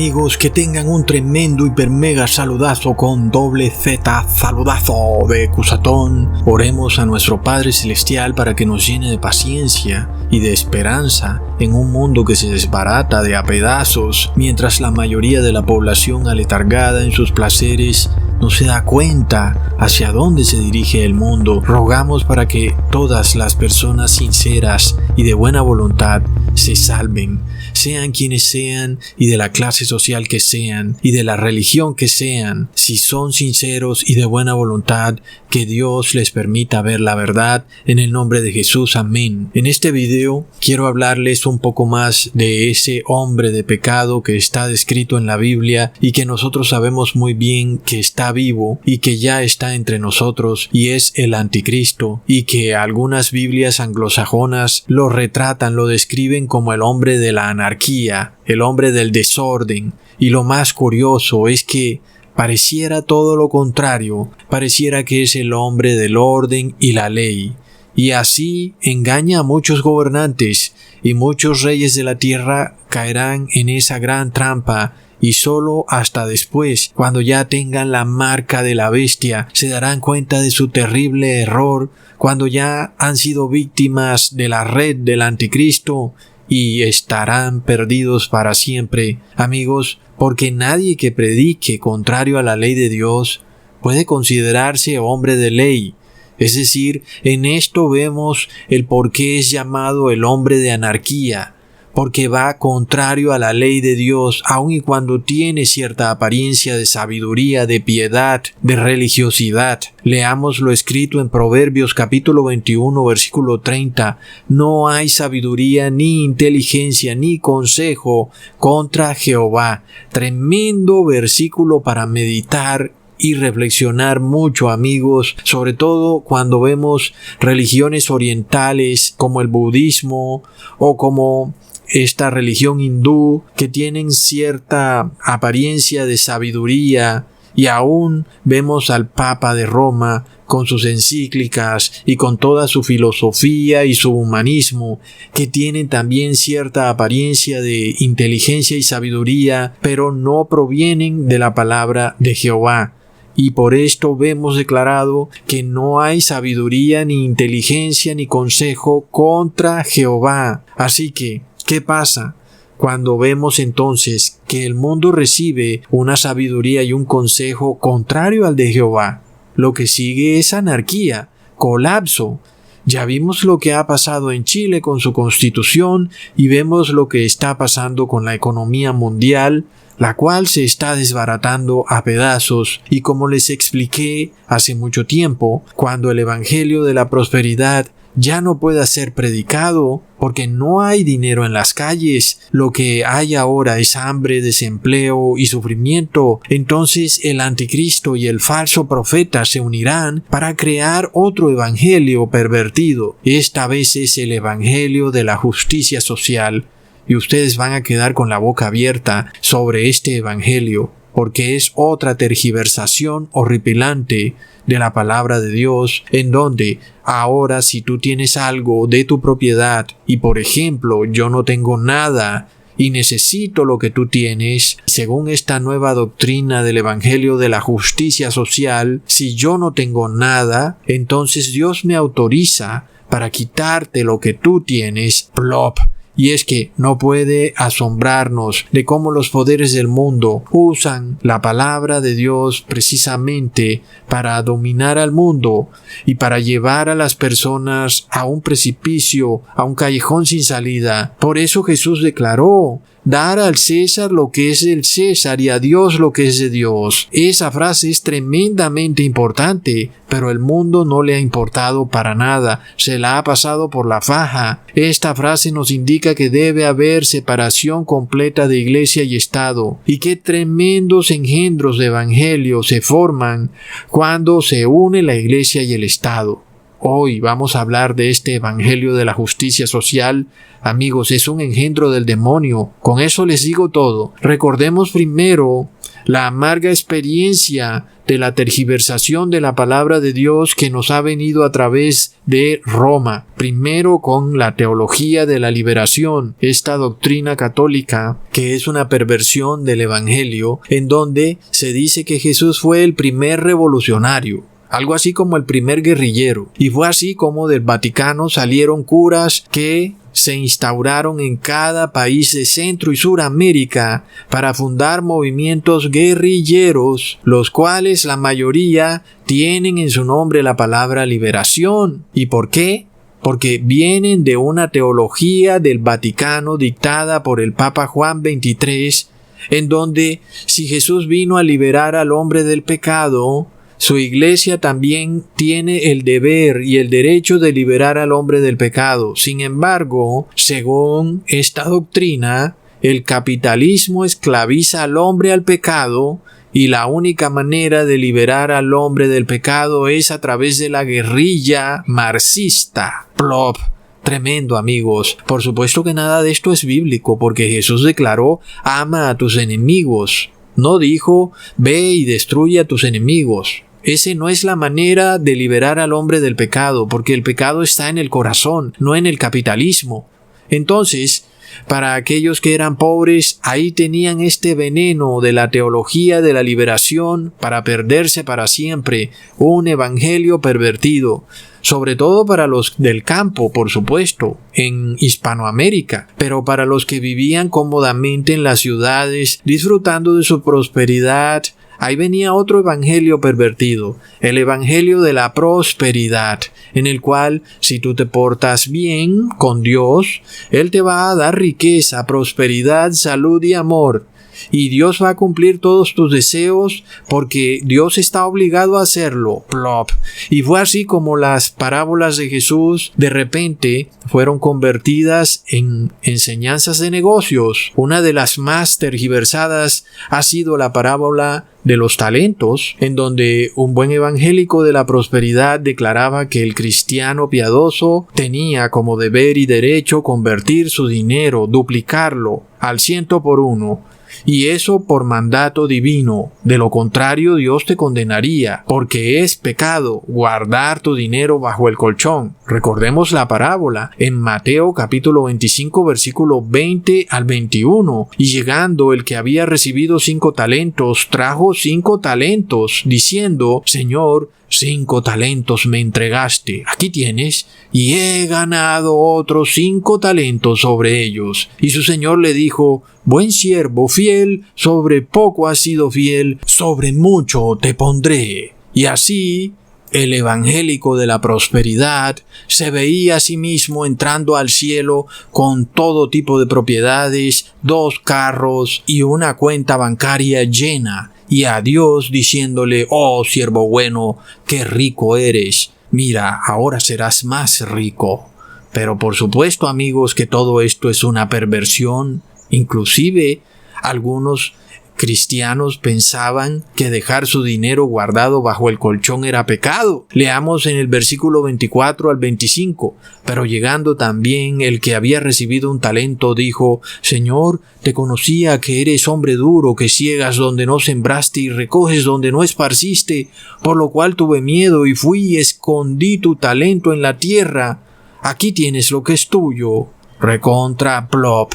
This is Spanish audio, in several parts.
amigos, que tengan un tremendo hiper mega saludazo con doble Z, saludazo de Cusatón. Oremos a nuestro Padre Celestial para que nos llene de paciencia y de esperanza en un mundo que se desbarata de a pedazos, mientras la mayoría de la población aletargada en sus placeres no se da cuenta hacia dónde se dirige el mundo. Rogamos para que todas las personas sinceras y de buena voluntad se salven, sean quienes sean y de la clase social que sean y de la religión que sean. Si son sinceros y de buena voluntad, que Dios les permita ver la verdad en el nombre de Jesús. Amén. En este video quiero hablarles un poco más de ese hombre de pecado que está descrito en la Biblia y que nosotros sabemos muy bien que está vivo y que ya está entre nosotros, y es el anticristo, y que algunas Biblias anglosajonas lo retratan, lo describen como el hombre de la anarquía, el hombre del desorden. Y lo más curioso es que pareciera todo lo contrario, pareciera que es el hombre del orden y la ley, y así engaña a muchos gobernantes, y muchos reyes de la tierra caerán en esa gran trampa, y solo hasta después, cuando ya tengan la marca de la bestia, se darán cuenta de su terrible error, cuando ya han sido víctimas de la red del anticristo, y estarán perdidos para siempre. Amigos, porque nadie que predique contrario a la ley de Dios puede considerarse hombre de ley. Es decir, en esto vemos el por qué es llamado el hombre de anarquía, porque va contrario a la ley de Dios, aun y cuando tiene cierta apariencia de sabiduría, de piedad, de religiosidad. Leamos lo escrito en Proverbios capítulo 21, versículo 30. No hay sabiduría, ni inteligencia, ni consejo contra Jehová. Tremendo versículo para meditar y reflexionar mucho, amigos, sobre todo cuando vemos religiones orientales como el budismo o como esta religión hindú, que tienen cierta apariencia de sabiduría, y aún vemos al Papa de Roma con sus encíclicas y con toda su filosofía y su humanismo, que tienen también cierta apariencia de inteligencia y sabiduría, pero no provienen de la palabra de Jehová. Y por esto vemos declarado que no hay sabiduría, ni inteligencia, ni consejo contra Jehová. Así que, ¿qué pasa cuando vemos entonces que el mundo recibe una sabiduría y un consejo contrario al de Jehová? Lo que sigue es anarquía, colapso. Ya vimos lo que ha pasado en Chile con su constitución y vemos lo que está pasando con la economía mundial, la cual se está desbaratando a pedazos. Y como les expliqué hace mucho tiempo, cuando el evangelio de la prosperidad ya no pueda ser predicado porque no hay dinero en las calles, lo que hay ahora es hambre, desempleo y sufrimiento, entonces el anticristo y el falso profeta se unirán para crear otro evangelio pervertido. Esta vez es el evangelio de la justicia social, y ustedes van a quedar con la boca abierta sobre este evangelio, porque es otra tergiversación horripilante de la palabra de Dios, en donde ahora si tú tienes algo de tu propiedad y por ejemplo yo no tengo nada y necesito lo que tú tienes, según esta nueva doctrina del evangelio de la justicia social, si yo no tengo nada, entonces Dios me autoriza para quitarte lo que tú tienes. Plop. Y es que no puede asombrarnos de cómo los poderes del mundo usan la palabra de Dios precisamente para dominar al mundo y para llevar a las personas a un precipicio, a un callejón sin salida. Por eso Jesús declaró: dar al César lo que es del César y a Dios lo que es de Dios. Esa frase es tremendamente importante, pero el mundo no le ha importado para nada, se la ha pasado por la faja. Esta frase nos indica que debe haber separación completa de iglesia y Estado, y qué tremendos engendros de evangelio se forman cuando se une la iglesia y el Estado. Hoy vamos a hablar de este evangelio de la justicia social. Amigos, es un engendro del demonio. Con eso les digo todo. Recordemos primero la amarga experiencia de la tergiversación de la palabra de Dios que nos ha venido a través de Roma. Primero con la teología de la liberación, esta doctrina católica que es una perversión del Evangelio, en donde se dice que Jesús fue el primer revolucionario, algo así como el primer guerrillero, y fue así como del Vaticano salieron curas que se instauraron en cada país de Centro y Suramérica para fundar movimientos guerrilleros, los cuales la mayoría tienen en su nombre la palabra liberación. ¿Y por qué? Porque vienen de una teología del Vaticano dictada por el Papa Juan XXIII, en donde si Jesús vino a liberar al hombre del pecado, su iglesia también tiene el deber y el derecho de liberar al hombre del pecado. Sin embargo, según esta doctrina, el capitalismo esclaviza al hombre al pecado y la única manera de liberar al hombre del pecado es a través de la guerrilla marxista. Plop. Tremendo, amigos. Por supuesto que nada de esto es bíblico, porque Jesús declaró: ama a tus enemigos. No dijo: ve y destruye a tus enemigos. Esa no es la manera de liberar al hombre del pecado, porque el pecado está en el corazón, no en el capitalismo. Entonces, para aquellos que eran pobres, ahí tenían este veneno de la teología de la liberación para perderse para siempre, un evangelio pervertido, sobre todo para los del campo, por supuesto, en Hispanoamérica, pero para los que vivían cómodamente en las ciudades, disfrutando de su prosperidad, ahí venía otro evangelio pervertido, el evangelio de la prosperidad, en el cual, si tú te portas bien con Dios, Él te va a dar riqueza, prosperidad, salud y amor. Y Dios va a cumplir todos tus deseos porque Dios está obligado a hacerlo. Plop. Y fue así como las parábolas de Jesús de repente fueron convertidas en enseñanzas de negocios. Una de las más tergiversadas ha sido la parábola de los talentos, en donde un buen evangélico de la prosperidad declaraba que el cristiano piadoso tenía como deber y derecho convertir su dinero, duplicarlo al 100 por 1. Y eso por mandato divino. De lo contrario, Dios te condenaría, porque es pecado guardar tu dinero bajo el colchón. Recordemos la parábola en Mateo capítulo 25 versículo 20 al 21. Y llegando el que había recibido 5 talentos, trajo 5 talentos, diciendo: Señor, 5 talentos me entregaste, aquí tienes, y he ganado otros 5 talentos sobre ellos. Y su señor le dijo: buen siervo fiel, sobre poco has sido fiel, sobre mucho te pondré. Y así, el evangélico de la prosperidad se veía a sí mismo entrando al cielo con todo tipo de propiedades, 2 carros y una cuenta bancaria llena. Y a Dios diciéndole: oh siervo bueno, qué rico eres, mira, ahora serás más rico. Pero por supuesto, amigos, que todo esto es una perversión. Inclusive algunos cristianos pensaban que dejar su dinero guardado bajo el colchón era pecado. Leamos en el versículo 24 al 25. Pero llegando también el que había recibido un talento, dijo: Señor, te conocía que eres hombre duro, que ciegas donde no sembraste y recoges donde no esparciste, por lo cual tuve miedo y fui y escondí tu talento en la tierra. Aquí tienes lo que es tuyo. Recontra plop.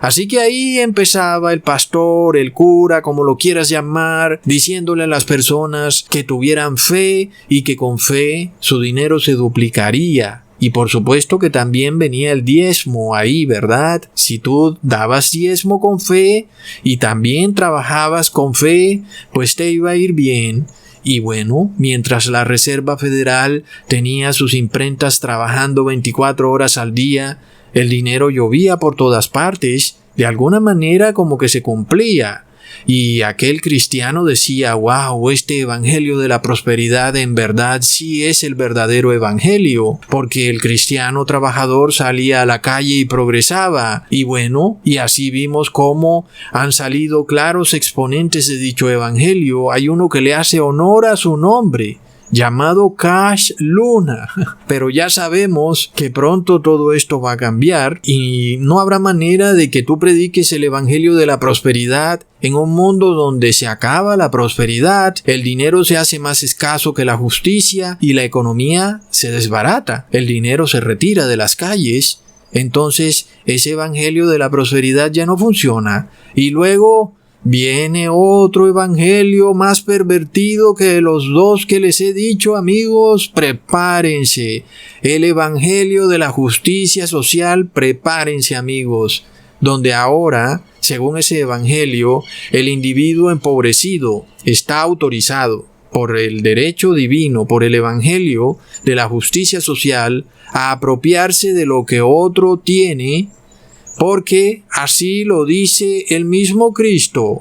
Así que ahí empezaba el pastor, el cura, como lo quieras llamar, diciéndole a las personas que tuvieran fe y que con fe su dinero se duplicaría. Y por supuesto que también venía el diezmo ahí, ¿verdad? Si tú dabas diezmo con fe y también trabajabas con fe, pues te iba a ir bien. Y bueno, mientras la Reserva Federal tenía sus imprentas trabajando 24 horas al día, el dinero llovía por todas partes, de alguna manera como que se cumplía. Y aquel cristiano decía: wow, este evangelio de la prosperidad en verdad sí es el verdadero evangelio, porque el cristiano trabajador salía a la calle y progresaba. Y bueno, y así vimos cómo han salido claros exponentes de dicho evangelio. Hay uno que le hace honor a su nombre. llamado Cash Luna. Pero ya sabemos que pronto todo esto va a cambiar y no habrá manera de que tú prediques el evangelio de la prosperidad en un mundo donde se acaba la prosperidad, el dinero se hace más escaso que la justicia y la economía se desbarata. El dinero se retira de las calles. Entonces ese evangelio de la prosperidad ya no funciona. Y luego viene otro evangelio más pervertido que los dos que les he dicho, amigos. Prepárense. El evangelio de la justicia social, prepárense, amigos. Donde ahora, según ese evangelio, el individuo empobrecido está autorizado por el derecho divino, por el evangelio de la justicia social, a apropiarse de lo que otro tiene, porque así lo dice el mismo Cristo.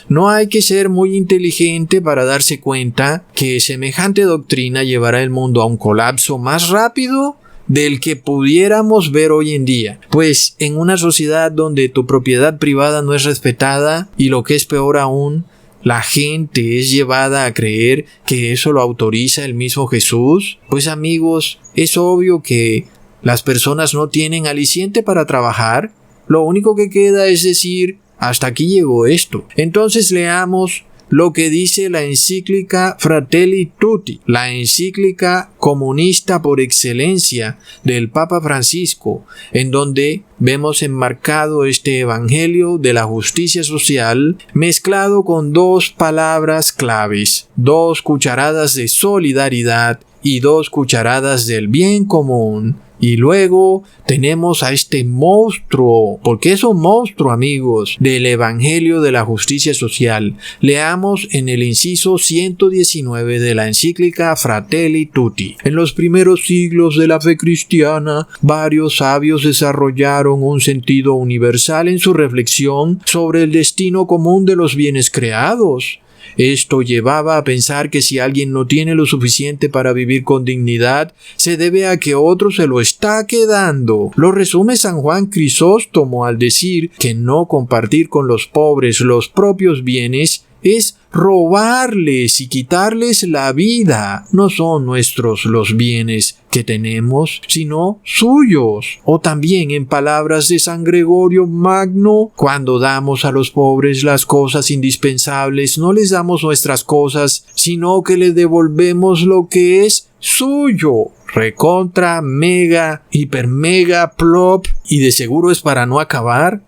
No hay que ser muy inteligente para darse cuenta que semejante doctrina llevará el mundo a un colapso más rápido del que pudiéramos ver hoy en día. Pues en una sociedad donde tu propiedad privada no es respetada y lo que es peor aún, la gente es llevada a creer que eso lo autoriza el mismo Jesús, pues amigos, es obvio que las personas no tienen aliciente para trabajar. Lo único que queda es decir, hasta aquí llegó esto. Entonces leamos lo que dice la encíclica Fratelli Tutti, la encíclica comunista por excelencia del Papa Francisco, en donde vemos enmarcado este evangelio de la justicia social mezclado con dos palabras claves, 2 cucharadas de solidaridad y 2 cucharadas del bien común. Y luego tenemos a este monstruo, porque es un monstruo, amigos, del evangelio de la justicia social. Leamos en el inciso 119 de la encíclica Fratelli Tutti. En los primeros siglos de la fe cristiana, varios sabios desarrollaron un sentido universal en su reflexión sobre el destino común de los bienes creados. Esto llevaba a pensar que si alguien no tiene lo suficiente para vivir con dignidad, se debe a que otro se lo está quedando. Lo resume San Juan Crisóstomo al decir que no compartir con los pobres los propios bienes es robarles y quitarles la vida. No son nuestros los bienes que tenemos, sino suyos. O también en palabras de San Gregorio Magno, cuando damos a los pobres las cosas indispensables, no les damos nuestras cosas, sino que les devolvemos lo que es suyo. Recontra, mega, hiper mega, plop, y de seguro es para no acabar.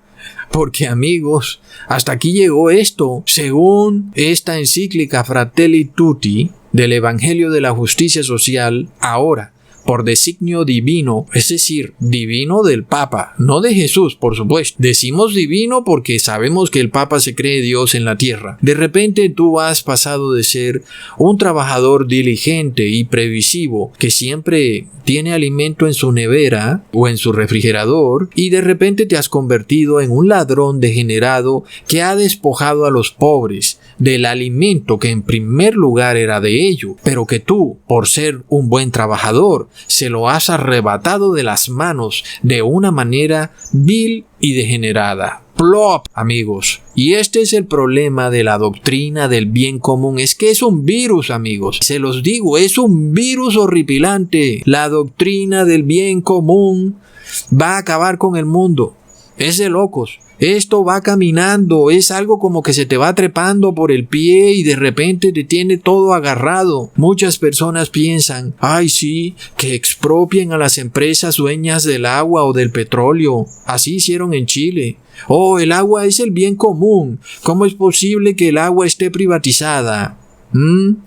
Porque amigos, hasta aquí llegó esto. Según esta encíclica Fratelli Tutti del Evangelio de la Justicia Social, ahora, por designio divino, es decir, divino del Papa, no de Jesús, por supuesto. Decimos divino porque sabemos que el Papa se cree Dios en la tierra. De repente tú has pasado de ser un trabajador diligente y previsivo que siempre tiene alimento en su nevera o en su refrigerador, y de repente te has convertido en un ladrón degenerado que ha despojado a los pobres del alimento que en primer lugar era de ellos, pero que tú, por ser un buen trabajador, se lo has arrebatado de las manos de una manera vil y degenerada. Plop, amigos. Y este es el problema de la doctrina del bien común. Es que es un virus, amigos. Se los digo, es un virus horripilante. La doctrina del bien común va a acabar con el mundo. Es de locos. Esto va caminando, es algo como que se te va trepando por el pie y de repente te tiene todo agarrado. Muchas personas piensan, ay sí, que expropien a las empresas dueñas del agua o del petróleo. Así hicieron en Chile. Oh, el agua es el bien común. ¿Cómo es posible que el agua esté privatizada?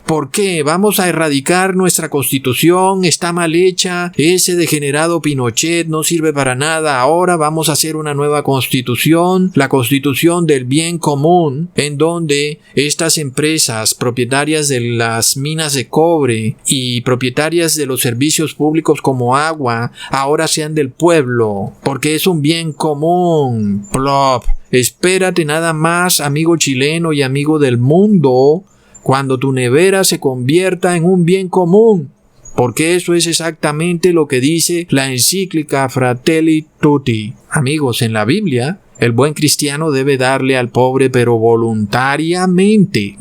¿Por qué? Vamos a erradicar nuestra constitución, está mal hecha, ese degenerado Pinochet no sirve para nada, ahora vamos a hacer una nueva constitución, la constitución del bien común, en donde estas empresas propietarias de las minas de cobre y propietarias de los servicios públicos como agua, ahora sean del pueblo, porque es un bien común. Plop. Espérate nada más, amigo chileno y amigo del mundo, cuando tu nevera se convierta en un bien común, porque eso es exactamente lo que dice la encíclica Fratelli Tutti. Amigos, en la Biblia, El buen cristiano debe darle al pobre, pero voluntariamente,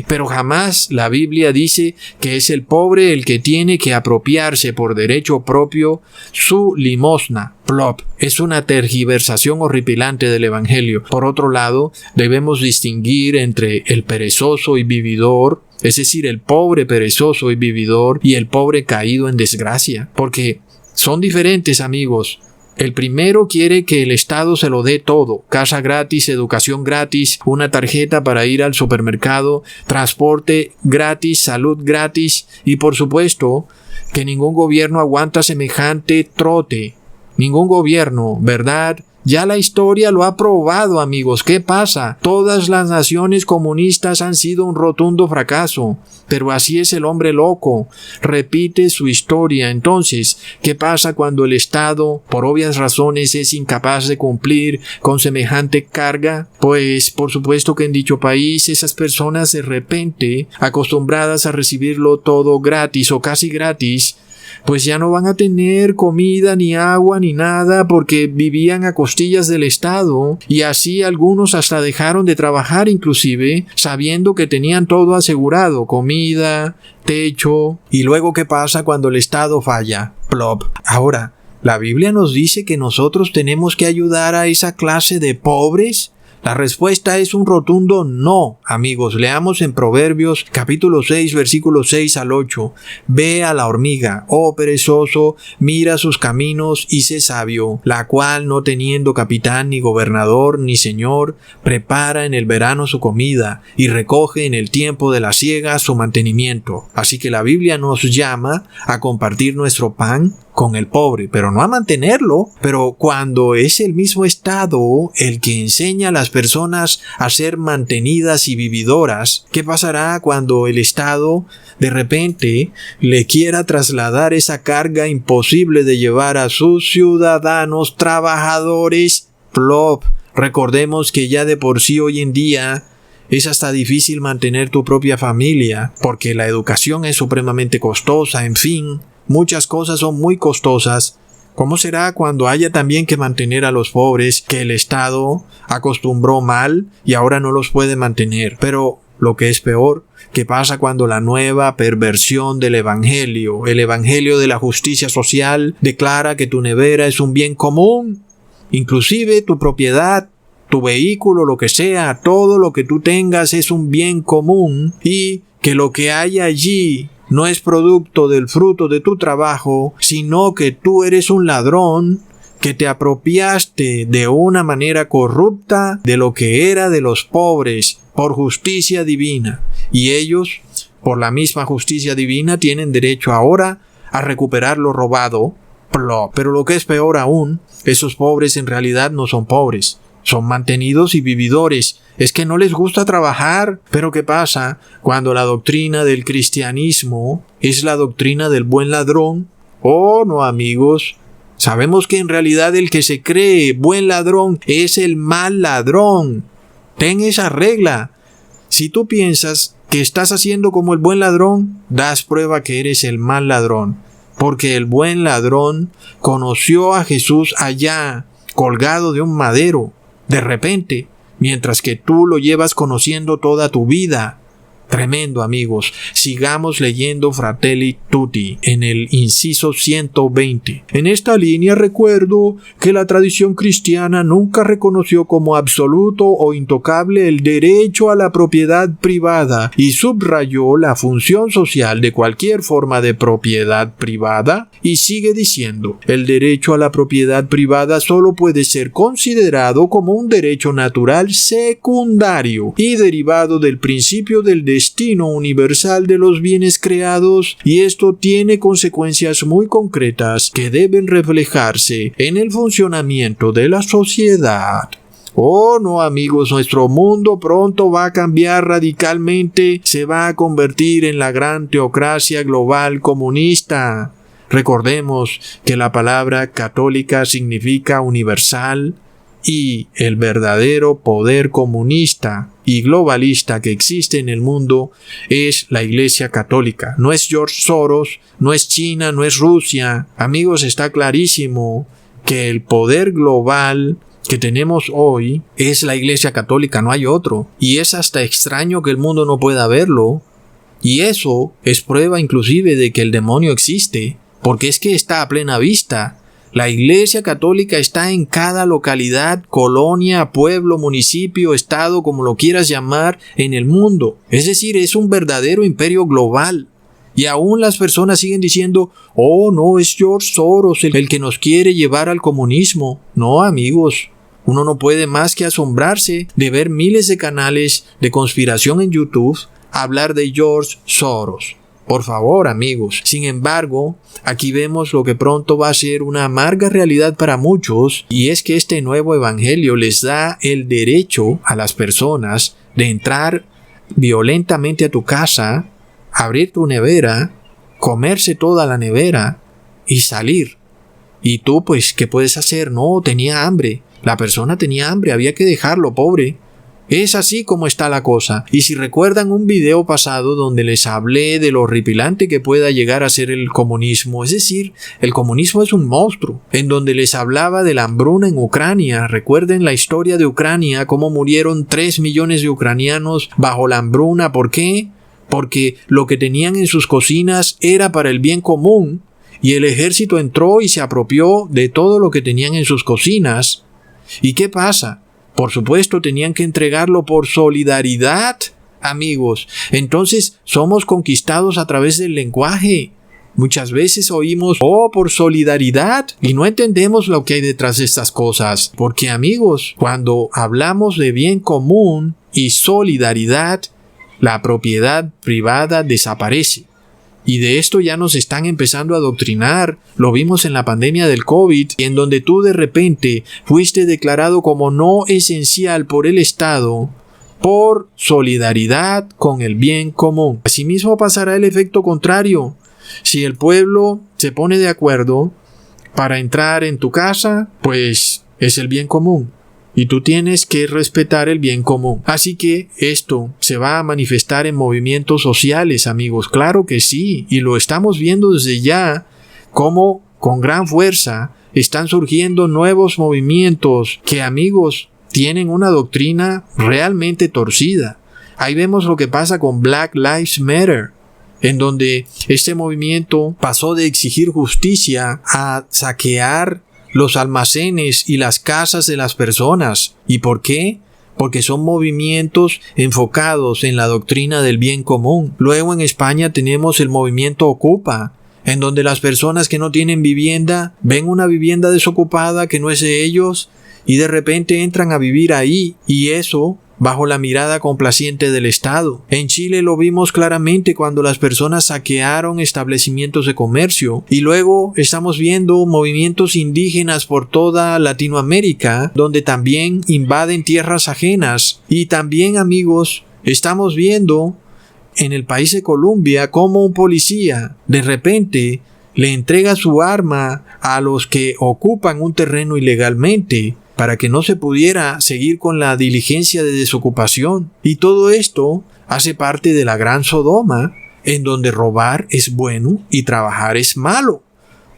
pero jamás la Biblia dice que es el pobre el que tiene que apropiarse por derecho propio su limosna. Plop. Es una tergiversación horripilante del Evangelio. Por otro lado, debemos distinguir entre el perezoso y vividor, es decir, el pobre perezoso y vividor, y el pobre caído en desgracia, porque son diferentes, amigos. El primero quiere que el Estado se lo dé todo: casa gratis, educación gratis, una tarjeta para ir al supermercado, transporte gratis, salud gratis, y por supuesto que ningún gobierno aguanta semejante trote. Ningún gobierno, ¿verdad? Ya la historia lo ha probado, amigos. ¿Qué pasa? Todas las naciones comunistas han sido un rotundo fracaso. Pero así es el hombre loco. Repite su historia. Entonces, ¿qué pasa cuando el Estado, por obvias razones, es incapaz de cumplir con semejante carga? Pues, por supuesto que en dicho país, esas personas de repente, acostumbradas a recibirlo todo gratis o casi gratis, pues ya no van a tener comida, ni agua, ni nada, porque vivían a costillas del Estado, y así algunos hasta dejaron de trabajar inclusive, sabiendo que tenían todo asegurado: comida, techo. ¿Y luego qué pasa cuando el Estado falla? Plop. Ahora, ¿la Biblia nos dice que nosotros tenemos que ayudar a esa clase de pobres? La respuesta es un rotundo no, amigos. Leamos en Proverbios capítulo 6, versículos 6 al 8. Ve a la hormiga, oh perezoso, mira sus caminos y sé sabio, la cual, no teniendo capitán, ni gobernador, ni señor, prepara en el verano su comida y recoge en el tiempo de la siega su mantenimiento. Así que la Biblia nos llama a compartir nuestro pan con el pobre, pero no a mantenerlo. Pero cuando es el mismo Estado el que enseña a las personas a ser mantenidas y vividoras, ¿qué pasará cuando el Estado de repente le quiera trasladar esa carga imposible de llevar a sus ciudadanos trabajadores? Plop. Recordemos que ya de por sí hoy en día es hasta difícil mantener tu propia familia, porque la educación es supremamente costosa, en fin. Muchas cosas son muy costosas. ¿Cómo será cuando haya también que mantener a los pobres que el Estado acostumbró mal y ahora no los puede mantener? Pero lo que es peor, ¿qué pasa cuando la nueva perversión del Evangelio, el Evangelio de la justicia social, declara que tu nevera es un bien común? Inclusive tu propiedad, tu vehículo, lo que sea, todo lo que tú tengas es un bien común, y que lo que hay allí no es producto del fruto de tu trabajo, sino que tú eres un ladrón que te apropiaste de una manera corrupta de lo que era de los pobres por justicia divina. Y ellos, por la misma justicia divina, tienen derecho ahora a recuperar lo robado. Pero lo que es peor aún, esos pobres en realidad no son pobres. Son mantenidos y vividores. Es que no les gusta trabajar. Pero ¿qué pasa cuando la doctrina del cristianismo es la doctrina del buen ladrón? Oh, no, amigos. Sabemos que en realidad el que se cree buen ladrón es el mal ladrón. Ten esa regla. Si tú piensas que estás haciendo como el buen ladrón, das prueba que eres el mal ladrón. Porque el buen ladrón conoció a Jesús allá, colgado de un madero, de repente, mientras que tú lo llevas conociendo toda tu vida. Tremendo, amigos. Sigamos leyendo Fratelli Tutti en el inciso 120. En esta línea recuerdo que la tradición cristiana nunca reconoció como absoluto o intocable el derecho a la propiedad privada y subrayó la función social de cualquier forma de propiedad privada, y sigue diciendo: el derecho a la propiedad privada solo puede ser considerado como un derecho natural secundario y derivado del principio del destino universal de los bienes creados, y esto tiene consecuencias muy concretas que deben reflejarse en el funcionamiento de la sociedad. Oh, no, amigos, nuestro mundo pronto va a cambiar radicalmente, se va a convertir en la gran teocracia global comunista. Recordemos que la palabra católica significa universal, y el verdadero poder comunista y globalista que existe en el mundo es la Iglesia Católica. No es George Soros, no es China, no es Rusia. Amigos, está clarísimo que el poder global que tenemos hoy es la Iglesia Católica, no hay otro. Y es hasta extraño que el mundo no pueda verlo. Y eso es prueba inclusive de que el demonio existe, porque es que está a plena vista. La Iglesia Católica está en cada localidad, colonia, pueblo, municipio, estado, como lo quieras llamar, en el mundo. Es decir, es un verdadero imperio global. Y aún las personas siguen diciendo, oh, no, es George Soros el que nos quiere llevar al comunismo. No, amigos, uno no puede más que asombrarse de ver miles de canales de conspiración en YouTube hablar de George Soros. Por favor, amigos. Sin embargo, aquí vemos lo que pronto va a ser una amarga realidad para muchos, y es que este nuevo evangelio les da el derecho a las personas de entrar violentamente a tu casa, abrir tu nevera, comerse toda la nevera y salir. Y tú, pues, ¿qué puedes hacer? No, tenía hambre. La persona tenía hambre, había que dejarlo, pobre. Es así como está la cosa. Y si recuerdan un video pasado donde les hablé de lo horripilante que pueda llegar a ser el comunismo, es decir, el comunismo es un monstruo, en donde les hablaba de la hambruna en Ucrania. Recuerden la historia de Ucrania, cómo murieron 3 millones de ucranianos bajo la hambruna. ¿Por qué? Porque lo que tenían en sus cocinas era para el bien común, y el ejército entró y se apropió de todo lo que tenían en sus cocinas. ¿Y qué pasa? Por supuesto, tenían que entregarlo por solidaridad, amigos. Entonces, somos conquistados a través del lenguaje. Muchas veces oímos, oh, por solidaridad, y no entendemos lo que hay detrás de estas cosas. Porque, amigos, cuando hablamos de bien común y solidaridad, la propiedad privada desaparece. Y de esto ya nos están empezando a adoctrinar. Lo vimos en la pandemia del COVID, en donde tú de repente fuiste declarado como no esencial por el Estado por solidaridad con el bien común. Asimismo pasará el efecto contrario. Si el pueblo se pone de acuerdo para entrar en tu casa, pues es el bien común. Y tú tienes que respetar el bien común. Así que esto se va a manifestar en movimientos sociales, amigos. Claro que sí. Y lo estamos viendo desde ya, cómo con gran fuerza están surgiendo nuevos movimientos que, amigos, tienen una doctrina realmente torcida. Ahí vemos lo que pasa con Black Lives Matter, en donde este movimiento pasó de exigir justicia a saquear los almacenes y las casas de las personas. ¿Y por qué? Porque son movimientos enfocados en la doctrina del bien común. Luego en España tenemos el movimiento Ocupa, en donde las personas que no tienen vivienda ven una vivienda desocupada que no es de ellos y de repente entran a vivir ahí, y eso bajo la mirada complaciente del Estado. En Chile lo vimos claramente cuando las personas saquearon establecimientos de comercio, y luego estamos viendo movimientos indígenas por toda Latinoamérica, donde también invaden tierras ajenas. Y también, amigos, estamos viendo en el país de Colombia cómo un policía de repente le entrega su arma a los que ocupan un terreno ilegalmente, para que no se pudiera seguir con la diligencia de desocupación. Y todo esto hace parte de la gran Sodoma, en donde robar es bueno y trabajar es malo.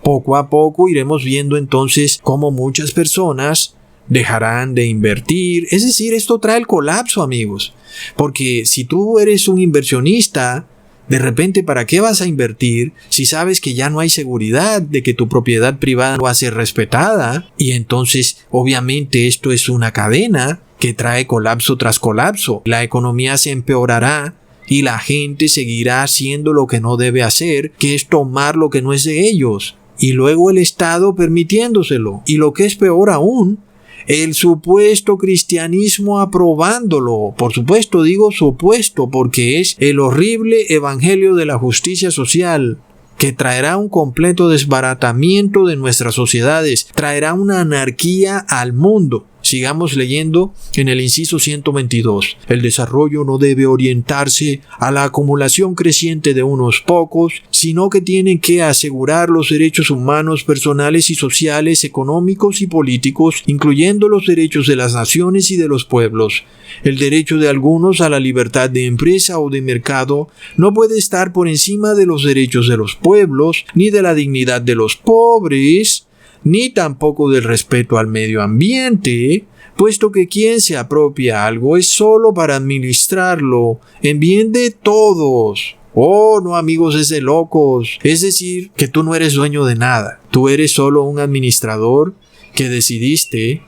Poco a poco iremos viendo entonces cómo muchas personas dejarán de invertir. Es decir, esto trae el colapso, amigos. Porque si tú eres un inversionista, de repente, ¿para qué vas a invertir si sabes que ya no hay seguridad de que tu propiedad privada no va a ser respetada? Y entonces, obviamente, esto es una cadena que trae colapso tras colapso. La economía se empeorará y la gente seguirá haciendo lo que no debe hacer, que es tomar lo que no es de ellos. Y luego el Estado permitiéndoselo. Y lo que es peor aún, el supuesto cristianismo aprobándolo. Por supuesto digo supuesto, porque es el horrible evangelio de la justicia social, que traerá un completo desbaratamiento de nuestras sociedades, traerá una anarquía al mundo. Sigamos leyendo en el inciso 122. El desarrollo no debe orientarse a la acumulación creciente de unos pocos, sino que tiene que asegurar los derechos humanos, personales y sociales, económicos y políticos, incluyendo los derechos de las naciones y de los pueblos. El derecho de algunos a la libertad de empresa o de mercado no puede estar por encima de los derechos de los pueblos, ni de la dignidad de los pobres, ni tampoco del respeto al medio ambiente, puesto que quien se apropia algo es solo para administrarlo en bien de todos. Oh, no, amigos, es de locos. Es decir, que tú no eres dueño de nada. Tú eres solo un administrador que decidiste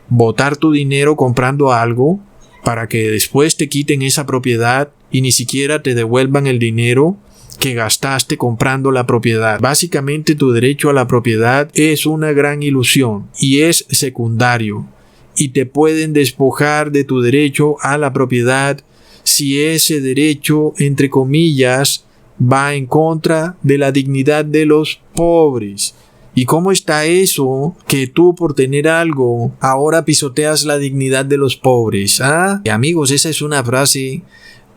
botar tu dinero comprando algo para que después te quiten esa propiedad y ni siquiera te devuelvan el dinero que gastaste comprando la propiedad. Básicamente tu derecho a la propiedad es una gran ilusión y es secundario, y te pueden despojar de tu derecho a la propiedad si ese derecho, entre comillas, va en contra de la dignidad de los pobres. ¿Y cómo está eso que tú por tener algo ahora pisoteas la dignidad de los pobres? Y amigos, esa es una frase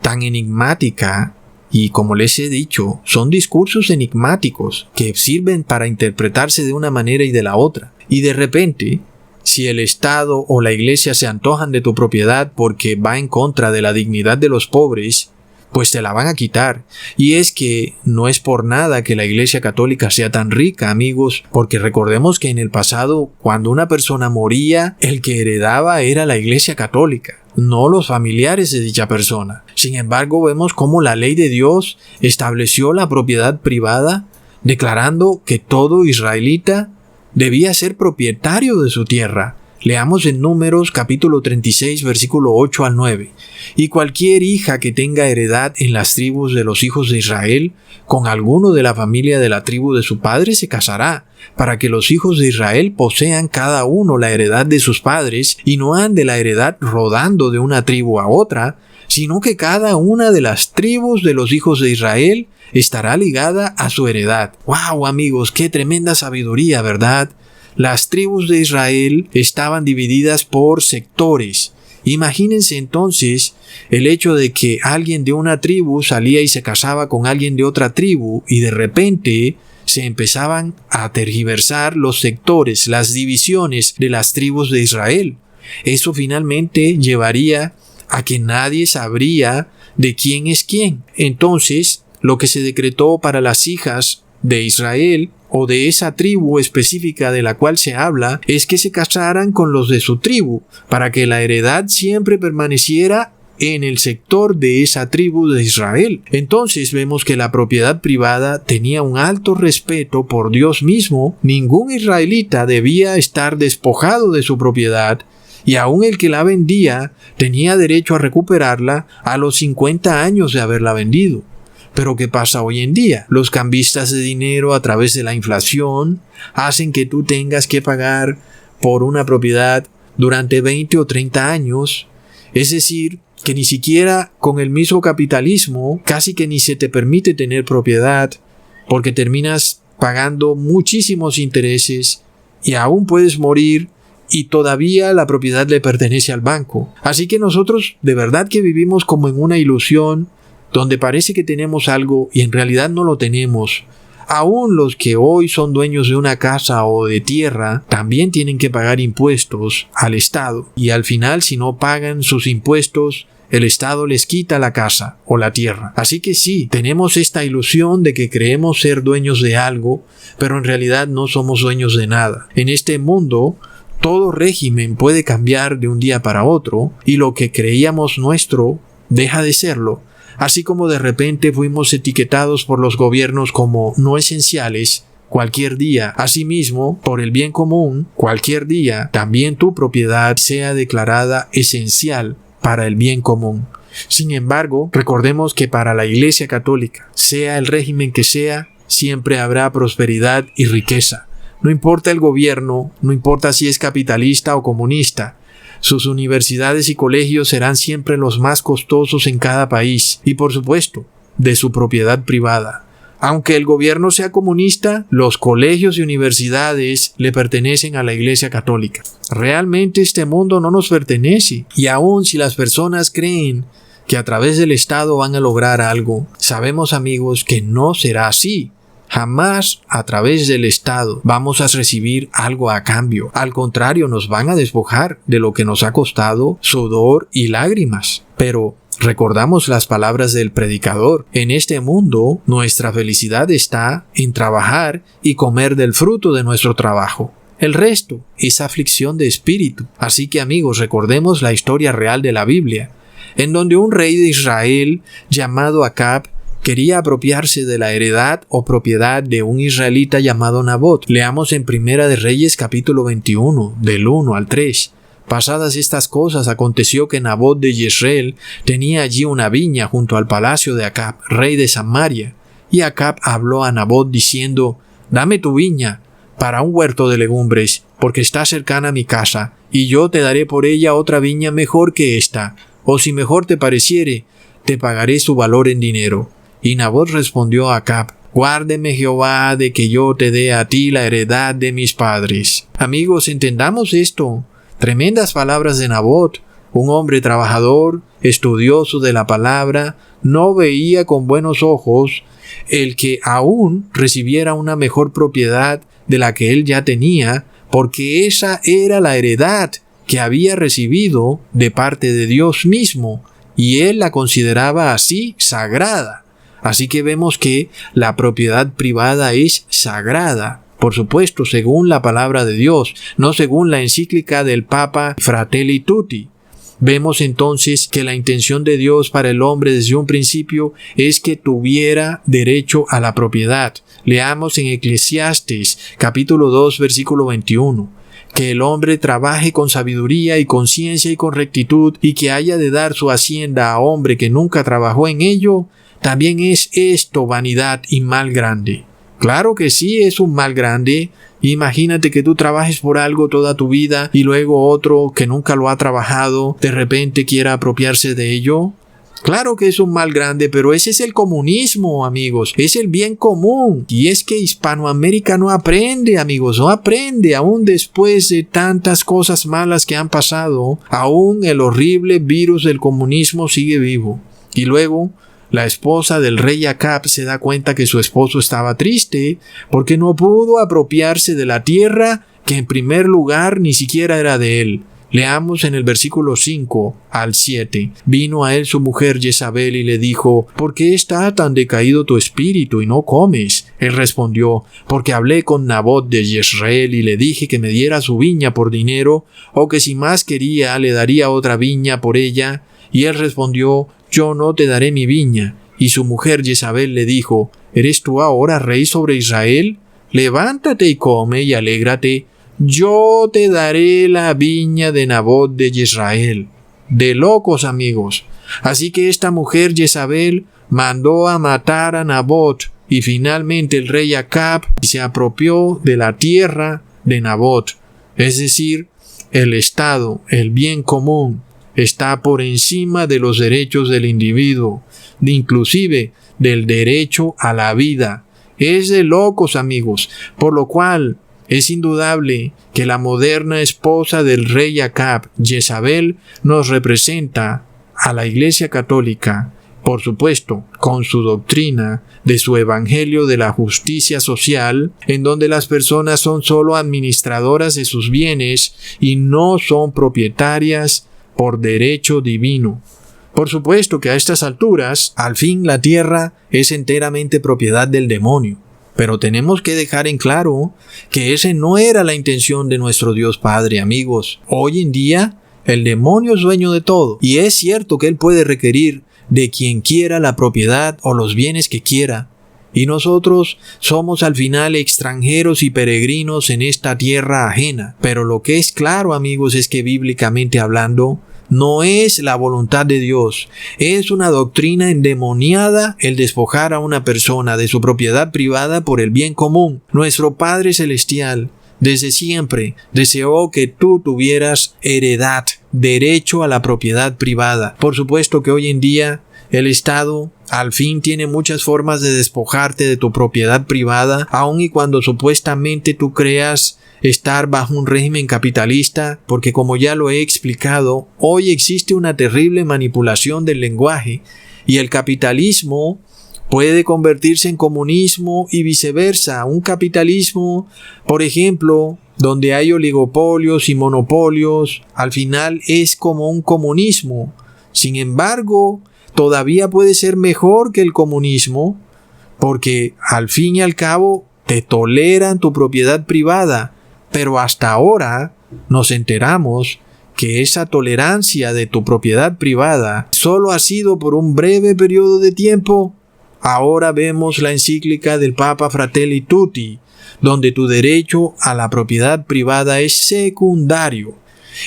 tan enigmática y, como les he dicho, son discursos enigmáticos que sirven para interpretarse de una manera y de la otra. Y de repente, si el Estado o la Iglesia se antojan de tu propiedad porque va en contra de la dignidad de los pobres, pues te la van a quitar. Y es que no es por nada que la Iglesia Católica sea tan rica, amigos, porque recordemos que en el pasado, cuando una persona moría, el que heredaba era la Iglesia Católica, no los familiares de dicha persona. Sin embargo, vemos cómo la ley de Dios estableció la propiedad privada, declarando que todo israelita debía ser propietario de su tierra. Leamos en Números capítulo 36 versículo 8 al 9. Y cualquier hija que tenga heredad en las tribus de los hijos de Israel, con alguno de la familia de la tribu de su padre se casará, para que los hijos de Israel posean cada uno la heredad de sus padres, y no ande la heredad rodando de una tribu a otra, sino que cada una de las tribus de los hijos de Israel estará ligada a su heredad. ¡Wow, amigos! ¡Qué tremenda sabiduría!, ¿verdad? Las tribus de Israel estaban divididas por sectores. Imagínense entonces el hecho de que alguien de una tribu salía y se casaba con alguien de otra tribu y de repente se empezaban a tergiversar los sectores, las divisiones de las tribus de Israel. Eso finalmente llevaría a que nadie sabría de quién es quién. Entonces, lo que se decretó para las hijas de Israel o de esa tribu específica de la cual se habla es que se casaran con los de su tribu, para que la heredad siempre permaneciera en el sector de esa tribu de Israel. Entonces vemos que la propiedad privada tenía un alto respeto por Dios mismo. Ningún israelita debía estar despojado de su propiedad, y aun el que la vendía tenía derecho a recuperarla a los 50 años de haberla vendido. Pero ¿qué pasa hoy en día? Los cambistas de dinero, a través de la inflación, hacen que tú tengas que pagar por una propiedad durante 20 o 30 años. Es decir, que ni siquiera con el mismo capitalismo casi que ni se te permite tener propiedad, porque terminas pagando muchísimos intereses y aún puedes morir y todavía la propiedad le pertenece al banco. Así que nosotros de verdad que vivimos como en una ilusión donde parece que tenemos algo y en realidad no lo tenemos. Aún los que hoy son dueños de una casa o de tierra también tienen que pagar impuestos al Estado, y al final, si no pagan sus impuestos, el Estado les quita la casa o la tierra. Así que sí, tenemos esta ilusión de que creemos ser dueños de algo, pero en realidad no somos dueños de nada. En este mundo, todo régimen puede cambiar de un día para otro, y lo que creíamos nuestro deja de serlo. Así como de repente fuimos etiquetados por los gobiernos como no esenciales cualquier día. Asimismo, por el bien común, cualquier día también tu propiedad sea declarada esencial para el bien común. Sin embargo, recordemos que para la Iglesia Católica, sea el régimen que sea, siempre habrá prosperidad y riqueza. No importa el gobierno, no importa si es capitalista o comunista. Sus universidades y colegios serán siempre los más costosos en cada país y, por supuesto, de su propiedad privada. Aunque el gobierno sea comunista, los colegios y universidades le pertenecen a la Iglesia Católica. Realmente este mundo no nos pertenece, y aun si las personas creen que a través del Estado van a lograr algo, sabemos, amigos, que no será así. Jamás a través del Estado vamos a recibir algo a cambio. Al contrario, nos van a despojar de lo que nos ha costado sudor y lágrimas. Pero recordamos las palabras del predicador. En este mundo, nuestra felicidad está en trabajar y comer del fruto de nuestro trabajo. El resto es aflicción de espíritu. Así que amigos, recordemos la historia real de la Biblia, en donde un rey de Israel llamado Acab quería apropiarse de la heredad o propiedad de un israelita llamado Nabot. Leamos en Primera de Reyes capítulo 21, del 1 al 3. Pasadas estas cosas, aconteció que Nabot de Jezreel tenía allí una viña junto al palacio de Acab, rey de Samaria. Y Acab habló a Nabot diciendo: «Dame tu viña para un huerto de legumbres, porque está cercana a mi casa, y yo te daré por ella otra viña mejor que esta, o si mejor te pareciere, te pagaré su valor en dinero». Y Nabot respondió a Acab: «Guárdeme Jehová de que yo te dé a ti la heredad de mis padres». Amigos, entendamos esto. Tremendas palabras de Nabot, un hombre trabajador, estudioso de la palabra, no veía con buenos ojos el que aún recibiera una mejor propiedad de la que él ya tenía, porque esa era la heredad que había recibido de parte de Dios mismo, y él la consideraba así sagrada. Así que vemos que la propiedad privada es sagrada. Por supuesto, según la palabra de Dios, no según la encíclica del Papa Fratelli Tutti. Vemos entonces que la intención de Dios para el hombre desde un principio es que tuviera derecho a la propiedad. Leamos en Eclesiastes capítulo 2 versículo 21. Que el hombre trabaje con sabiduría y con ciencia y con rectitud, y que haya de dar su hacienda a hombre que nunca trabajó en ello, también es esto vanidad y mal grande. Claro que sí, es un mal grande. Imagínate que tú trabajes por algo toda tu vida y luego otro que nunca lo ha trabajado de repente quiera apropiarse de ello. Claro que es un mal grande, pero ese es el comunismo, amigos. Es el bien común. Y es que Hispanoamérica no aprende, amigos. No aprende. Aún después de tantas cosas malas que han pasado, aún el horrible virus del comunismo sigue vivo. Y luego la esposa del rey Acab se da cuenta que su esposo estaba triste porque no pudo apropiarse de la tierra que en primer lugar ni siquiera era de él. Leamos en el versículo 5 al 7. Vino a él su mujer Jezabel y le dijo: ¿Por qué está tan decaído tu espíritu y no comes? Él respondió: porque hablé con Nabot de Jezreel y le dije que me diera su viña por dinero, o que si más quería le daría otra viña por ella. Y él respondió: yo no te daré mi viña. Y su mujer Jezabel le dijo: ¿eres tú ahora rey sobre Israel? Levántate y come y alégrate. Yo te daré la viña de Nabot de Jezreel. De locos, amigos. Así que esta mujer Jezabel mandó a matar a Nabot, y finalmente el rey Acab se apropió de la tierra de Nabot. Es decir, el Estado, el bien común, está por encima de los derechos del individuo, inclusive del derecho a la vida. Es de locos, amigos, por lo cual es indudable que la moderna esposa del rey Acab, Jezabel, nos representa a la Iglesia Católica, por supuesto, con su doctrina de su evangelio de la justicia social, en donde las personas son solo administradoras de sus bienes y no son propietarias por derecho divino. Por supuesto que a estas alturas, al fin la tierra es enteramente propiedad del demonio. Pero tenemos que dejar en claro que esa no era la intención de nuestro Dios Padre, amigos. Hoy en día, el demonio es dueño de todo. Y es cierto que él puede requerir de quien quiera la propiedad o los bienes que quiera. Y nosotros somos al final extranjeros y peregrinos en esta tierra ajena. Pero lo que es claro, amigos, es que bíblicamente hablando, no es la voluntad de Dios. Es una doctrina endemoniada el despojar a una persona de su propiedad privada por el bien común. Nuestro Padre Celestial desde siempre deseó que tú tuvieras heredad, derecho a la propiedad privada. Por supuesto que hoy en día el Estado al fin tiene muchas formas de despojarte de tu propiedad privada, aun y cuando supuestamente tú creas estar bajo un régimen capitalista, porque como ya lo he explicado, hoy existe una terrible manipulación del lenguaje y el capitalismo puede convertirse en comunismo y viceversa. Un capitalismo, por ejemplo, donde hay oligopolios y monopolios, al final es como un comunismo. Sin embargo, todavía puede ser mejor que el comunismo, porque al fin y al cabo te toleran tu propiedad privada. Pero hasta ahora nos enteramos que esa tolerancia de tu propiedad privada solo ha sido por un breve periodo de tiempo. Ahora vemos la encíclica del Papa Fratelli Tutti, donde tu derecho a la propiedad privada es secundario.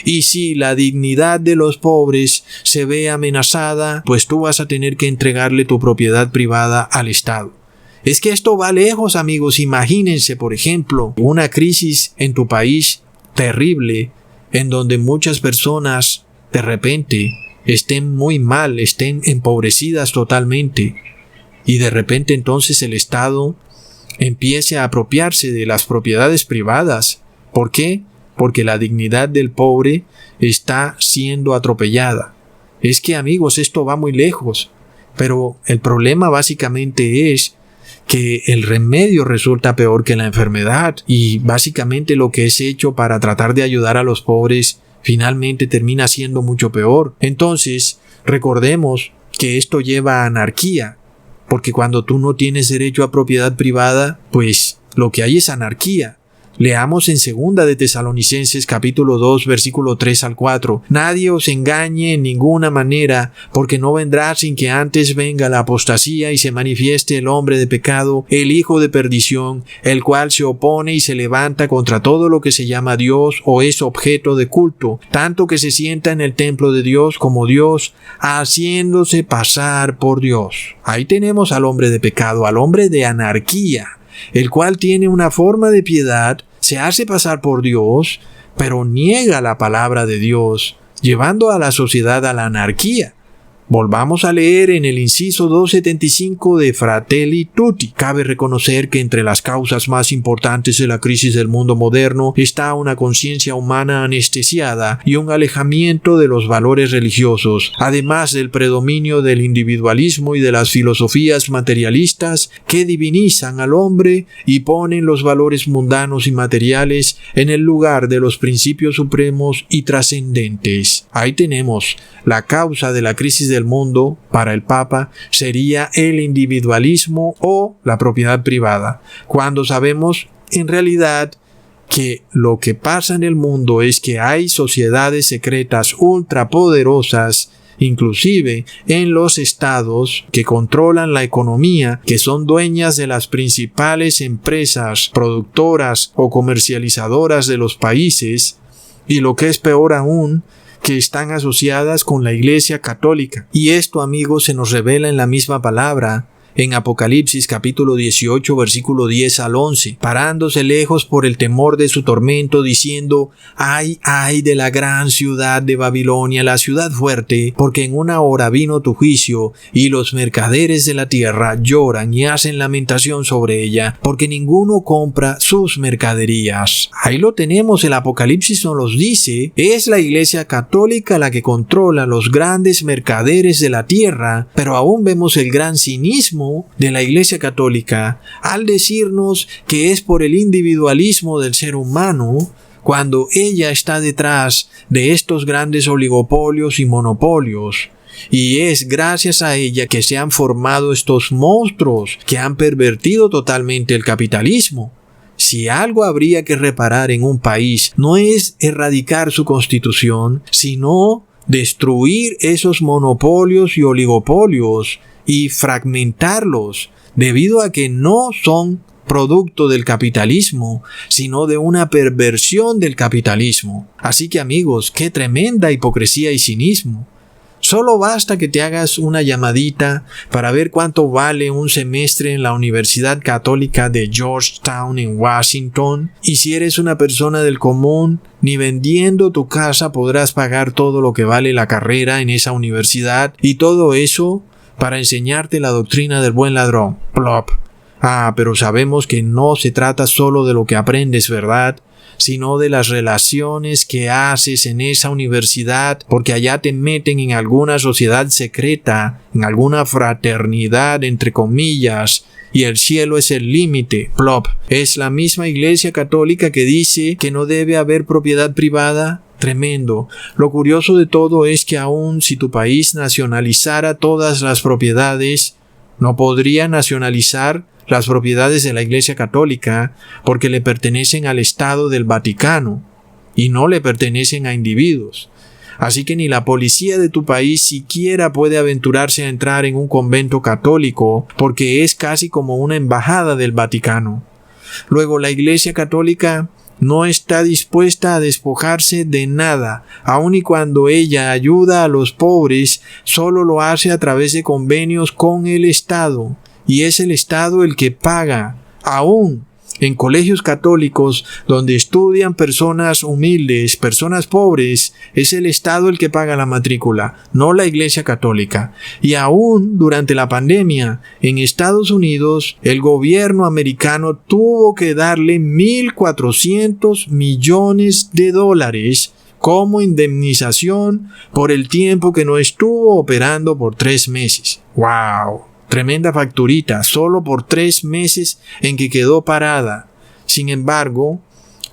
Y si la dignidad de los pobres se ve amenazada, pues tú vas a tener que entregarle tu propiedad privada al Estado. Es que esto va lejos, amigos. Imagínense, por ejemplo, una crisis en tu país terrible, en donde muchas personas de repente estén muy mal, estén empobrecidas totalmente, y de repente entonces el Estado empiece a apropiarse de las propiedades privadas. ¿Por qué? Porque la dignidad del pobre está siendo atropellada. Es que, amigos, esto va muy lejos, pero el problema básicamente es que el remedio resulta peor que la enfermedad, y básicamente lo que es hecho para tratar de ayudar a los pobres finalmente termina siendo mucho peor. Entonces, recordemos que esto lleva a anarquía, porque cuando tú no tienes derecho a propiedad privada, pues lo que hay es anarquía. Leamos en 2 de Tesalonicenses capítulo 2 versículo 3 al 4. Nadie os engañe en ninguna manera, porque no vendrá sin que antes venga la apostasía y se manifieste el hombre de pecado, el hijo de perdición, el cual se opone y se levanta contra todo lo que se llama Dios o es objeto de culto, tanto que se sienta en el templo de Dios como Dios, haciéndose pasar por Dios. Ahí tenemos al hombre de pecado, al hombre de anarquía, el cual tiene una forma de piedad, se hace pasar por Dios, pero niega la palabra de Dios, llevando a la sociedad a la anarquía. Volvamos a leer en el inciso 275 de Fratelli Tutti. Cabe reconocer que entre las causas más importantes de la crisis del mundo moderno está una conciencia humana anestesiada y un alejamiento de los valores religiosos, además del predominio del individualismo y de las filosofías materialistas que divinizan al hombre y ponen los valores mundanos y materiales en el lugar de los principios supremos y trascendentes. Ahí tenemos la causa de la crisis del mundo. Para el Papa sería el individualismo o la propiedad privada, cuando sabemos en realidad que lo que pasa en el mundo es que hay sociedades secretas ultrapoderosas, inclusive en los estados, que controlan la economía, que son dueñas de las principales empresas productoras o comercializadoras de los países, y lo que es peor aún, que están asociadas con la Iglesia Católica. Y esto, amigos, se nos revela en la misma palabra, en Apocalipsis capítulo 18 versículo 10 al 11, parándose lejos por el temor de su tormento, diciendo: ay de la gran ciudad de Babilonia, la ciudad fuerte, porque en una hora vino tu juicio, y los mercaderes de la tierra lloran y hacen lamentación sobre ella, porque ninguno compra sus mercaderías. Ahí lo tenemos, el Apocalipsis nos los dice, es la Iglesia Católica la que controla los grandes mercaderes de la tierra, pero aún vemos el gran cinismo de la Iglesia Católica al decirnos que es por el individualismo del ser humano, cuando ella está detrás de estos grandes oligopolios y monopolios. Y es gracias a ella que se han formado estos monstruos que han pervertido totalmente el capitalismo. Si algo habría que reparar en un país, no es erradicar su constitución, sino destruir esos monopolios y oligopolios y fragmentarlos, debido a que no son producto del capitalismo, sino de una perversión del capitalismo. Así que, amigos, qué tremenda hipocresía y cinismo. Solo basta que te hagas una llamadita para ver cuánto vale un semestre en la Universidad Católica de Georgetown en Washington, y si eres una persona del común, ni vendiendo tu casa podrás pagar todo lo que vale la carrera en esa universidad, y todo eso para enseñarte la doctrina del buen ladrón. Plop. Pero sabemos que no se trata solo de lo que aprendes, ¿verdad?, sino de las relaciones que haces en esa universidad, porque allá te meten en alguna sociedad secreta, en alguna fraternidad, entre comillas, y el cielo es el límite. Plop. Es la misma Iglesia Católica que dice que no debe haber propiedad privada. Tremendo. Lo curioso de todo es que aun si tu país nacionalizara todas las propiedades, no podría nacionalizar las propiedades de la Iglesia Católica porque le pertenecen al Estado del Vaticano y no le pertenecen a individuos. Así que ni la policía de tu país siquiera puede aventurarse a entrar en un convento católico porque es casi como una embajada del Vaticano. Luego, la Iglesia Católica no está dispuesta a despojarse de nada, aun y cuando ella ayuda a los pobres, solo lo hace a través de convenios con el Estado, y es el Estado el que paga, aún en colegios católicos donde estudian personas humildes, personas pobres, es el Estado el que paga la matrícula, no la Iglesia Católica. Y aún durante la pandemia, en Estados Unidos, el gobierno americano tuvo que darle $1,400 millones como indemnización por el tiempo que no estuvo operando por 3 meses. ¡Wow! Tremenda facturita, solo por 3 meses en que quedó parada. Sin embargo,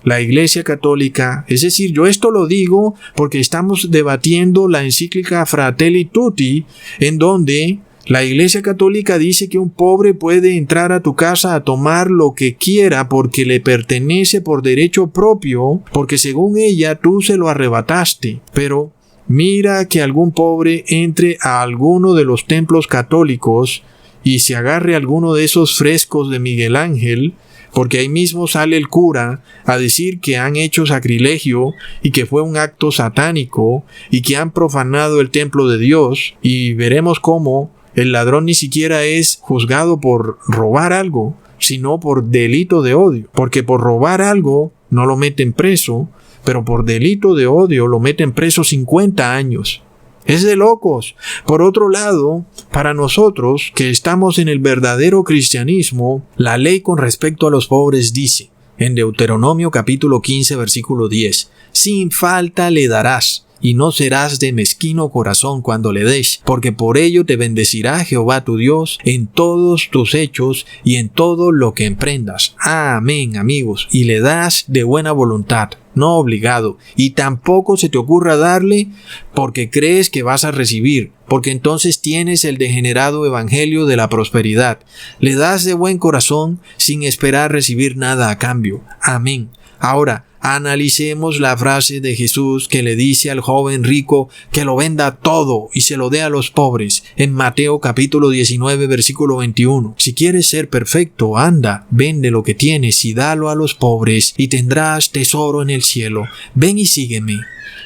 la Iglesia Católica, es decir, yo esto lo digo porque estamos debatiendo la encíclica Fratelli Tutti, en donde la Iglesia Católica dice que un pobre puede entrar a tu casa a tomar lo que quiera porque le pertenece por derecho propio, porque según ella tú se lo arrebataste. Pero mira que algún pobre entre a alguno de los templos católicos y se agarre alguno de esos frescos de Miguel Ángel, porque ahí mismo sale el cura a decir que han hecho sacrilegio y que fue un acto satánico y que han profanado el templo de Dios, y veremos cómo el ladrón ni siquiera es juzgado por robar algo, sino por delito de odio, porque por robar algo no lo meten preso, pero por delito de odio lo meten preso 50 años. Es de locos. Por otro lado, para nosotros que estamos en el verdadero cristianismo, la ley con respecto a los pobres dice, en Deuteronomio capítulo 15, versículo 10, sin falta le darás, y no serás de mezquino corazón cuando le des, porque por ello te bendecirá Jehová tu Dios en todos tus hechos y en todo lo que emprendas. Amén, amigos. Y le das de buena voluntad, no obligado, y tampoco se te ocurra darle porque crees que vas a recibir, porque entonces tienes el degenerado evangelio de la prosperidad. Le das de buen corazón sin esperar recibir nada a cambio. Amén. Ahora, analicemos la frase de Jesús que le dice al joven rico que lo venda todo y se lo dé a los pobres, en Mateo capítulo 19, versículo 21. Si quieres ser perfecto, anda, vende lo que tienes y dalo a los pobres y tendrás tesoro en el cielo. Ven y sígueme.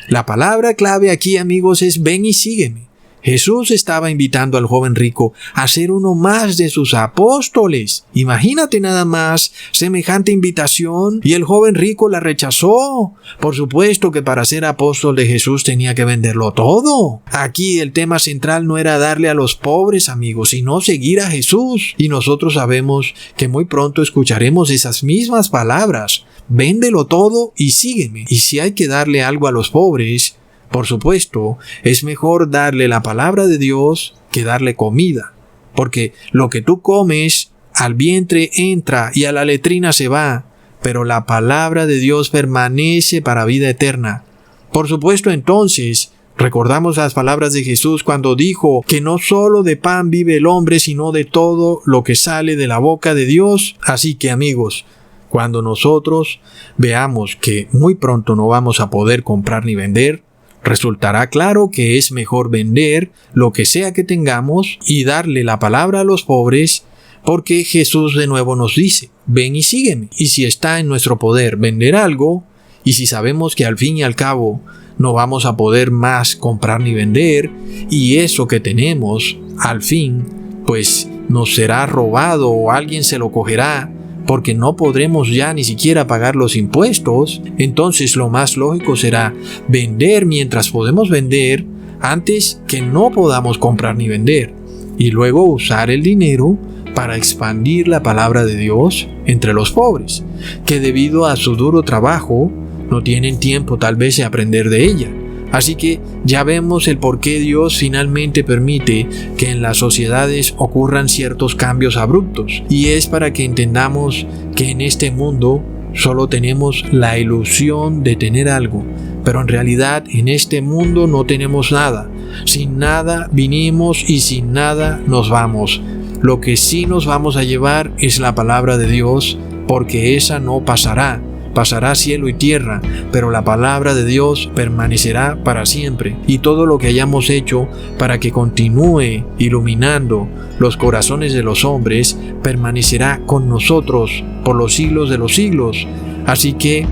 La palabra clave aquí, amigos, es ven y sígueme. Jesús estaba invitando al joven rico a ser uno más de sus apóstoles. Imagínate nada más semejante invitación, y el joven rico la rechazó. Por supuesto que para ser apóstol de Jesús tenía que venderlo todo. Aquí el tema central no era darle a los pobres, amigos, sino seguir a Jesús. Y nosotros sabemos que muy pronto escucharemos esas mismas palabras. Véndelo todo y sígueme. Y si hay que darle algo a los pobres, por supuesto, es mejor darle la palabra de Dios que darle comida, porque lo que tú comes al vientre entra y a la letrina se va, pero la palabra de Dios permanece para vida eterna. Por supuesto, entonces, recordamos las palabras de Jesús cuando dijo que no solo de pan vive el hombre, sino de todo lo que sale de la boca de Dios. Así que, amigos, cuando nosotros veamos que muy pronto no vamos a poder comprar ni vender, resultará claro que es mejor vender lo que sea que tengamos y darle la palabra a los pobres, porque Jesús de nuevo nos dice, ven y sígueme. Y si está en nuestro poder vender algo, y si sabemos que al fin y al cabo no vamos a poder más comprar ni vender, y eso que tenemos, al fin, pues nos será robado o alguien se lo cogerá, porque no podremos ya ni siquiera pagar los impuestos, entonces lo más lógico será vender mientras podemos vender antes que no podamos comprar ni vender, y luego usar el dinero para expandir la palabra de Dios entre los pobres, que debido a su duro trabajo no tienen tiempo tal vez de aprender de ella. Así que ya vemos el por qué Dios finalmente permite que en las sociedades ocurran ciertos cambios abruptos. Y es para que entendamos que en este mundo solo tenemos la ilusión de tener algo, pero en realidad en este mundo no tenemos nada. Sin nada vinimos y sin nada nos vamos. Lo que sí nos vamos a llevar es la palabra de Dios, porque esa no pasará. Pasará cielo y tierra, pero la palabra de Dios permanecerá para siempre. Y todo lo que hayamos hecho para que continúe iluminando los corazones de los hombres, permanecerá con nosotros por los siglos de los siglos. Así que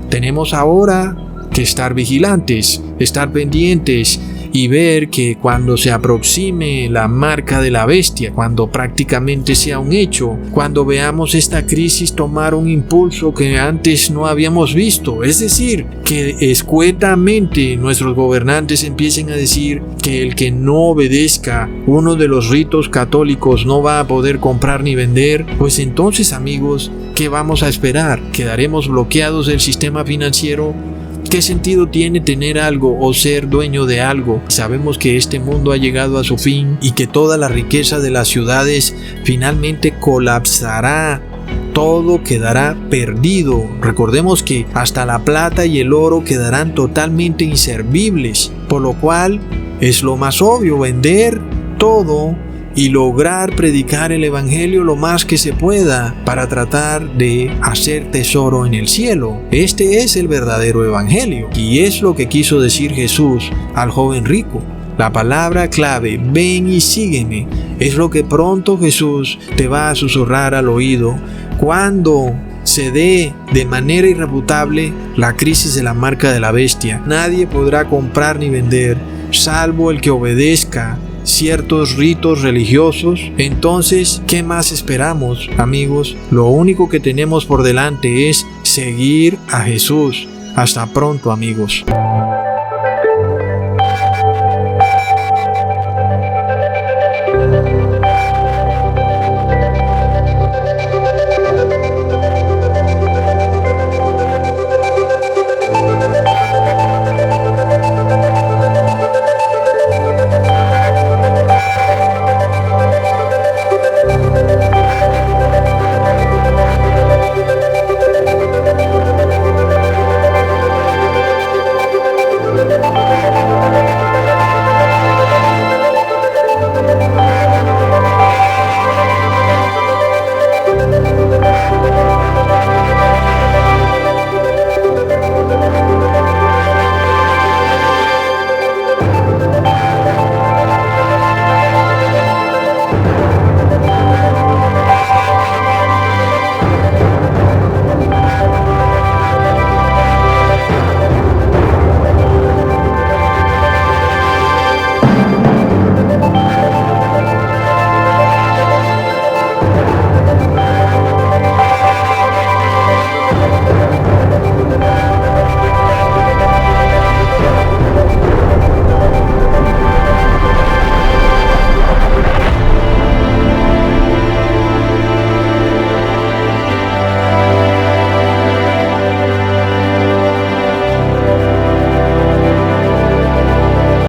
tenemos ahora que estar vigilantes, estar pendientes y ver que cuando se aproxime la marca de la bestia, cuando prácticamente sea un hecho, cuando veamos esta crisis tomar un impulso que antes no habíamos visto, es decir, que escuetamente nuestros gobernantes empiecen a decir que el que no obedezca uno de los ritos católicos no va a poder comprar ni vender, pues entonces, amigos, ¿qué vamos a esperar? ¿Quedaremos bloqueados del sistema financiero? ¿Qué sentido tiene tener algo o ser dueño de algo? Sabemos que este mundo ha llegado a su fin y que toda la riqueza de las ciudades finalmente colapsará. Todo quedará perdido. Recordemos que hasta la plata y el oro quedarán totalmente inservibles, por lo cual es lo más obvio vender todo y lograr predicar el evangelio lo más que se pueda para tratar de hacer tesoro en el cielo. Este es el verdadero evangelio y es lo que quiso decir Jesús al joven rico. La palabra clave, ven y sígueme, es lo que pronto Jesús te va a susurrar al oído cuando se dé de manera irrefutable la crisis de la marca de la bestia. Nadie podrá comprar ni vender salvo el que obedezca ciertos ritos religiosos. Entonces, ¿qué más esperamos, amigos? Lo único que tenemos por delante es seguir a Jesús. Hasta pronto, amigos.